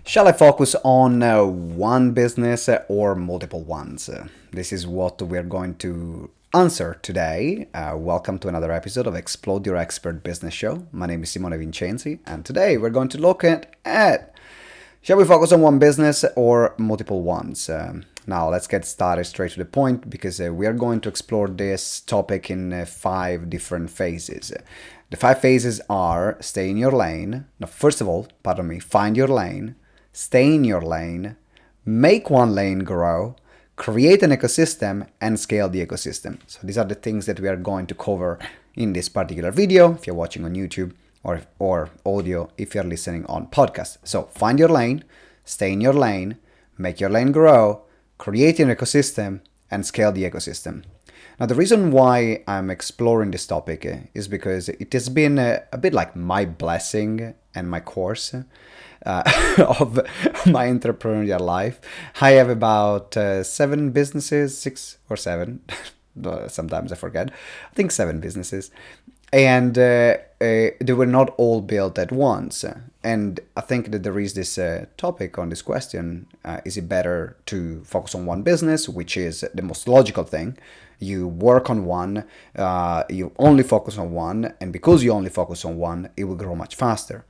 Shall I focus on one business or multiple ones? This is what we're going to answer today. Welcome to another episode of Explode Your Expert Business Show. My name is Simone Vincenzi, and today we're going to look at shall we focus on one business or multiple ones? Now, let's get started straight to the point because we are going to explore this topic in 5 different phases. The 5 phases are stay in your lane. Now, first of all, find your lane, stay in your lane, make one lane grow, create an ecosystem, and scale the ecosystem. So these are the things that we are going to cover in this particular video if you're watching on YouTube or audio if you're listening on podcast. So find your lane, stay in your lane, make your lane grow, create an ecosystem, and scale the ecosystem. Now, the reason why I'm exploring this topic is because it has been a bit like my blessing and my course of my entrepreneurial life. I have about 7 businesses, 6 or 7. Sometimes I forget. I think 7 businesses. And they were not all built at once. And I think that there is this topic on this question. Is it better to focus on one business, which is the most logical thing? You work on one, you only focus on one, and because you only focus on one, it will grow much faster.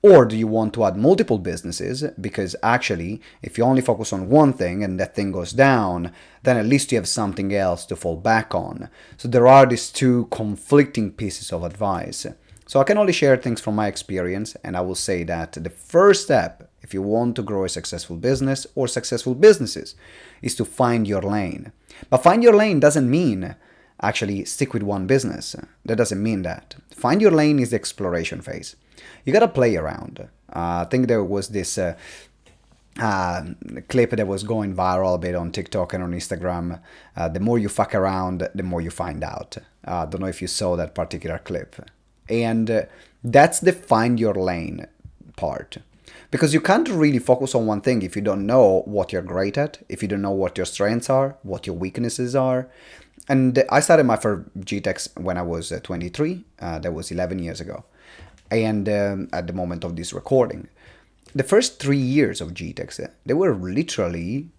Or do you want to add multiple businesses? Because actually, if you only focus on one thing and that thing goes down, then at least you have something else to fall back on. So there are these 2 conflicting pieces of advice. So I can only share things from my experience, and I will say that the first step, if you want to grow a successful business or successful businesses, is to find your lane. But find your lane doesn't mean actually stick with one business. That doesn't mean that. Find your lane is the exploration phase. You gotta play around. I think there was this clip that was going viral a bit on TikTok and on Instagram. The more you fuck around, the more you find out. I don't know if you saw that particular clip. And that's the find your lane part. Because you can't really focus on one thing if you don't know what you're great at, if you don't know what your strengths are, what your weaknesses are. And I started my first GTeX when I was 23. That was 11 years ago. And at the moment of this recording, the first 3 years of GTeX, they were literally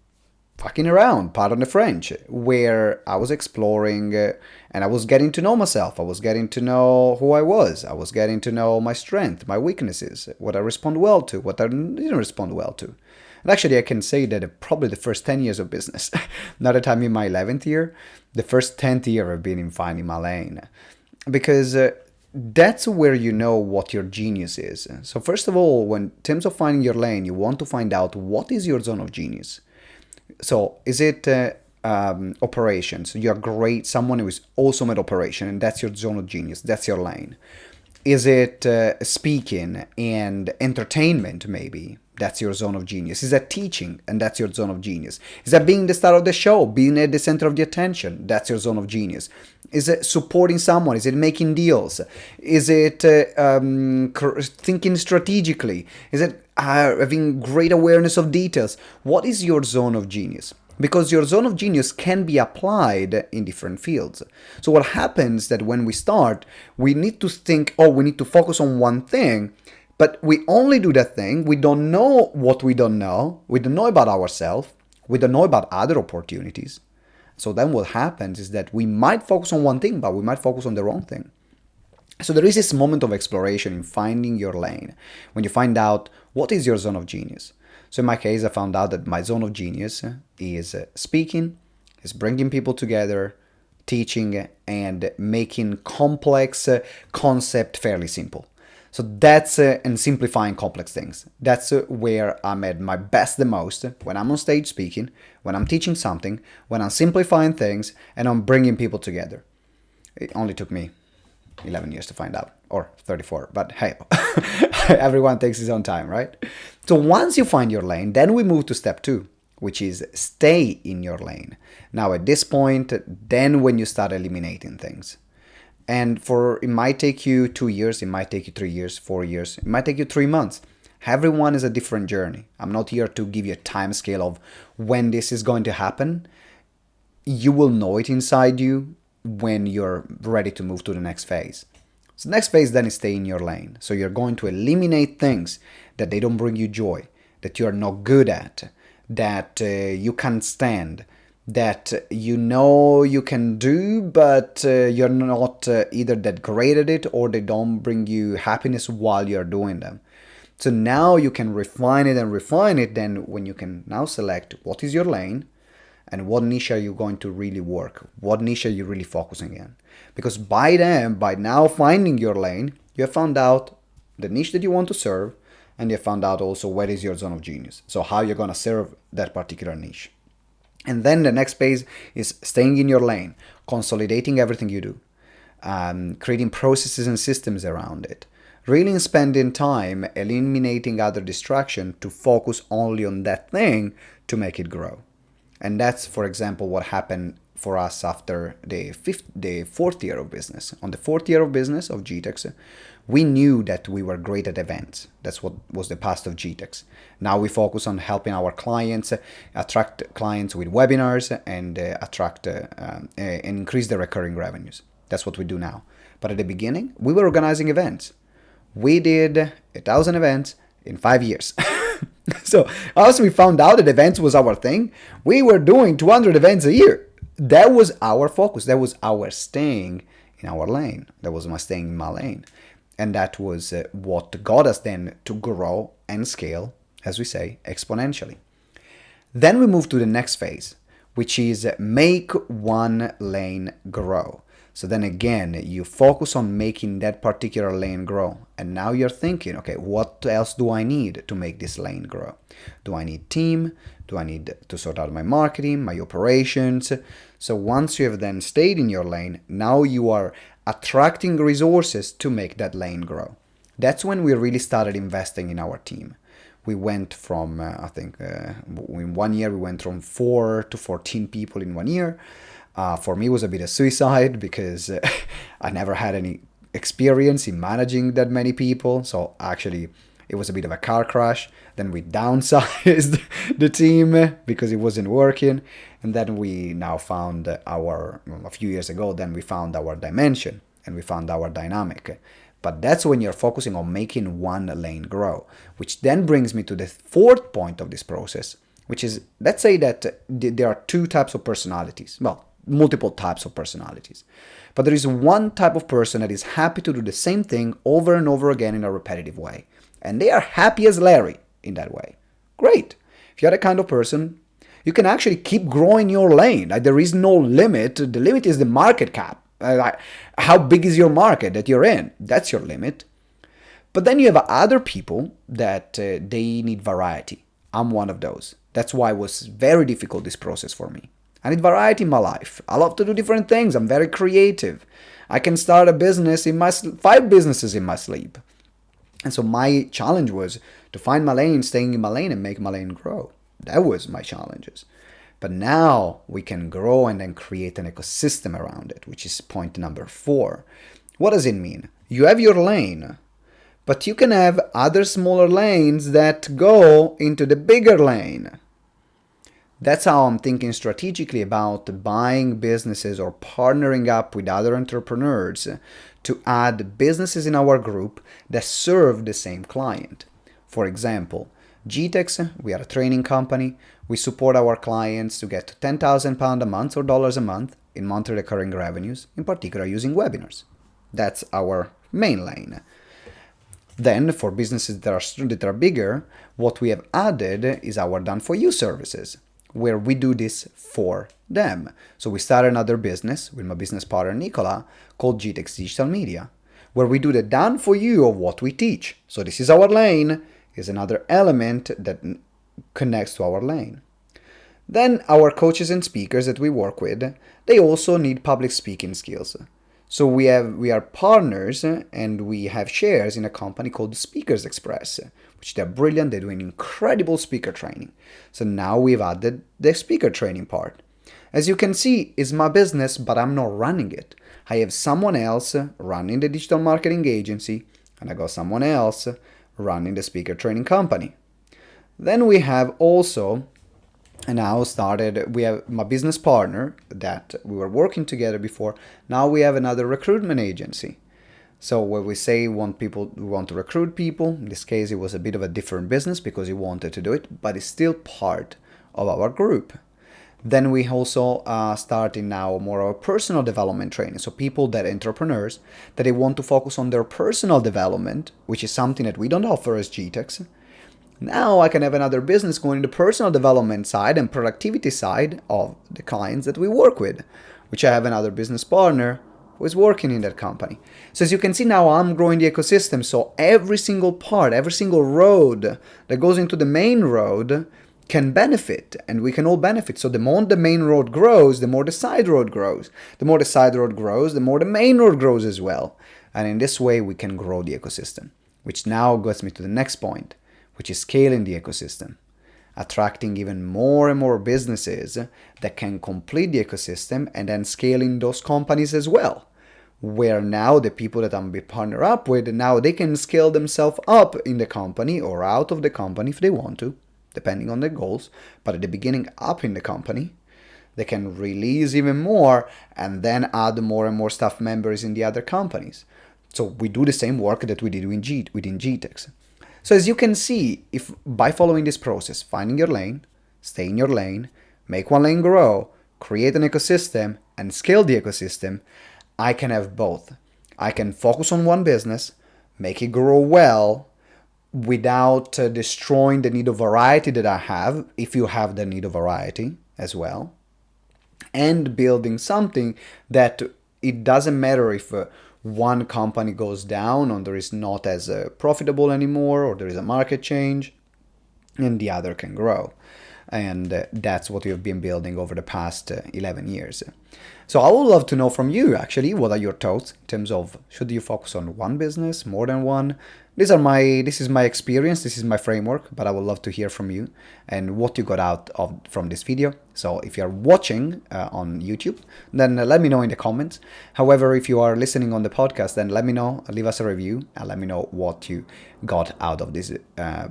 fucking around, pardon the French, where I was exploring and I was getting to know myself. I was getting to know who I was. I was getting to know my strength, my weaknesses, what I respond well to, what I didn't respond well to. And actually, I can say that probably the first 10 years of business, now that I'm in my 11th year, the first 10th year I've been in finding my lane. Because that's where you know what your genius is. So first of all, when in terms of finding your lane, you want to find out what is your zone of genius. So is it operations? You're great, someone who is awesome at operation, and that's your zone of genius. That's your lane. Is it speaking and entertainment, maybe? That's your zone of genius. Is that teaching? And that's your zone of genius. Is that being the star of the show? Being at the center of the attention? That's your zone of genius. Is it supporting someone? Is it making deals? Is it thinking strategically? Is it having great awareness of details? What is your zone of genius? Because your zone of genius can be applied in different fields. So what happens that when we start, we need to think, oh, we need to focus on one thing, but we only do that thing. We don't know what we don't know. We don't know about ourselves. We don't know about other opportunities. So then what happens is that we might focus on one thing, but we might focus on the wrong thing. So there is this moment of exploration in finding your lane, when you find out what is your zone of genius. So in my case, I found out that my zone of genius is speaking, is bringing people together, teaching, and making complex concept fairly simple. So that's and simplifying complex things. That's where I'm at my best the most, when I'm on stage speaking, when I'm teaching something, when I'm simplifying things, and I'm bringing people together. It only took me 11 years to find out, or 34, but hey, everyone takes his own time, right? So once you find your lane, then we move to step 2, which is stay in your lane. Now at this point, then when you start eliminating things. And it might take you 2 years, it might take you 3 years, 4 years, it might take you 3 months. Everyone is a different journey. I'm not here to give you a time scale of when this is going to happen. You will know it inside you when you're ready to move to the next phase. So the next phase then is stay in your lane. So you're going to eliminate things that they don't bring you joy, that you're not good at, that you can't stand, that you know you can do, but you're not either that great at it, or they don't bring you happiness while you're doing them. So now you can refine it and refine it. Then when you can now select what is your lane and what niche are you going to really work, what niche are you really focusing in. Because by now finding your lane, you have found out the niche that you want to serve, and you have found out also where is your zone of genius. So how you're going to serve that particular niche. And then the next phase is staying in your lane, consolidating everything you do, creating processes and systems around it, really spending time eliminating other distraction to focus only on that thing to make it grow. And that's, for example, what happened for us after the fourth year of business. On the fourth year of business of GTeX, we knew that we were great at events. That's what was the past of GTeX. Now we focus on helping our clients, attract clients with webinars, and attract and increase the recurring revenues. That's what we do now. But at the beginning, we were organizing events. We did 1,000 events in 5 years. So as we found out that events was our thing, we were doing 200 events a year. That was our focus. That was our staying in our lane. That was my staying in my lane. And that was what got us then to grow and scale, as we say, exponentially. Then we move to the next phase, which is make one lane grow. So then again, you focus on making that particular lane grow. And now you're thinking, okay, what else do I need to make this lane grow? Do I need team? Do I need to sort out my marketing, my operations? So once you have then stayed in your lane, now you are attracting resources to make that lane grow. That's when we really started investing in our team. We went from, in 1 year, we went from 4 to 14 people in 1 year. For me, it was a bit of suicide because I never had any experience in managing that many people. So actually, it was a bit of a car crash. Then we downsized the team because it wasn't working. And then we now found a few years ago, then we found our dimension and we found our dynamic. But that's when you're focusing on making one lane grow, which then brings me to the fourth point of this process, which is, let's say that there are two types of personalities. Well, multiple types of personalities. But there is one type of person that is happy to do the same thing over and over again in a repetitive way. And they are happy as Larry in that way. Great. If you're that kind of person, you can actually keep growing your lane. Like, there is no limit. The limit is the market cap. How big is your market that you're in? That's your limit. But then you have other people that they need variety. I'm one of those. That's why it was very difficult, this process for me. I need variety in my life. I love to do different things. I'm very creative. I can start a business 5 businesses in my sleep. And so my challenge was to find my lane, staying in my lane, and make my lane grow. That was my challenges. But now we can grow and then create an ecosystem around it, which is point number 4. What does it mean? You have your lane, but you can have other smaller lanes that go into the bigger lane. That's how I'm thinking strategically about buying businesses or partnering up with other entrepreneurs to add businesses in our group that serve the same client. For example, GTeX, we are a training company. We support our clients to get to £10,000 a month or dollars a month in monthly recurring revenues, in particular using webinars. That's our main lane. Then, for businesses that are bigger, what we have added is our done-for-you services, where we do this for them. So we started another business with my business partner Nicola called GTeX Digital Media, where we do the done for you of what we teach. So this is our lane, is another element that connects to our lane. Then our coaches and speakers that we work with, they also need public speaking skills. So we are partners and we have shares in a company called Speakers Express, which they're brilliant. They're doing incredible speaker training. So now we've added the speaker training part. As you can see, it's my business, but I'm not running it. I have someone else running the digital marketing agency, and I got someone else running the speaker training company. Then we have also we have my business partner that we were working together before. Now we have another recruitment agency. So when we say we want to recruit people, in this case it was a bit of a different business because he wanted to do it, but it's still part of our group. Then we also starting now more of a personal development training. So people that entrepreneurs that they want to focus on their personal development, which is something that we don't offer as GTeX. Now I can have another business going in the personal development side and productivity side of the clients that we work with, which I have another business partner who is working in that company. So as you can see now, I'm growing the ecosystem. So every single part, every single road that goes into the main road can benefit, and we can all benefit. So the more the main road grows, the more the side road grows. The more the side road grows, the more the main road grows as well. And in this way, we can grow the ecosystem, which now gets me to the next point, which is scaling the ecosystem, attracting even more and more businesses that can complete the ecosystem, and then scaling those companies as well, where now the people that I'm partner up with, now they can scale themselves up in the company or out of the company if they want to, depending on their goals, but at the beginning up in the company. They can release even more and then add more and more staff members in the other companies. So we do the same work that we did within GTeX. So as you can see, if by following this process, finding your lane, stay in your lane, make one lane grow, create an ecosystem, and scale the ecosystem, I can have both. I can focus on one business, make it grow well, without destroying the need of variety that I have, if you have the need of variety as well, and building something that it doesn't matter if one company goes down or there is not as profitable anymore, or there is a market change, and the other can grow. And that's what we have been building over the past 11 years. So I would love to know from you, actually, what are your thoughts in terms of, should you focus on one business, more than one? This is my experience, this is my framework, but I would love to hear from you and what you got out from this video. So if you're watching on YouTube, then let me know in the comments. However, if you are listening on the podcast, then let me know, leave us a review, and let me know what you got out of this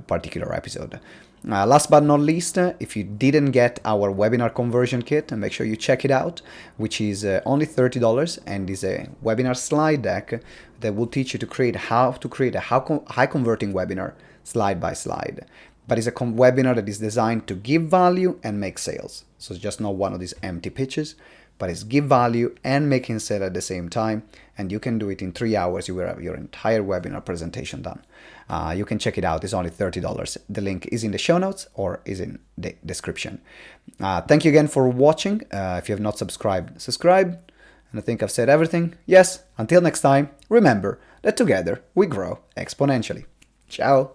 particular episode. Last but not least, if you didn't get our webinar conversion kit, make sure you check it out, which is only $30 and is a webinar slide deck that will teach you to create a high converting webinar slide by slide. But it's a webinar that is designed to give value and make sales. So it's just not one of these empty pitches, but it's give value and making sale at the same time. And you can do it in 3 hours. You will have your entire webinar presentation done. You can check it out. It's only $30. The link is in the show notes or is in the description. Thank you again for watching. If you have not subscribed, subscribe. And I think I've said everything. Yes, until next time, remember that together we grow exponentially. Ciao.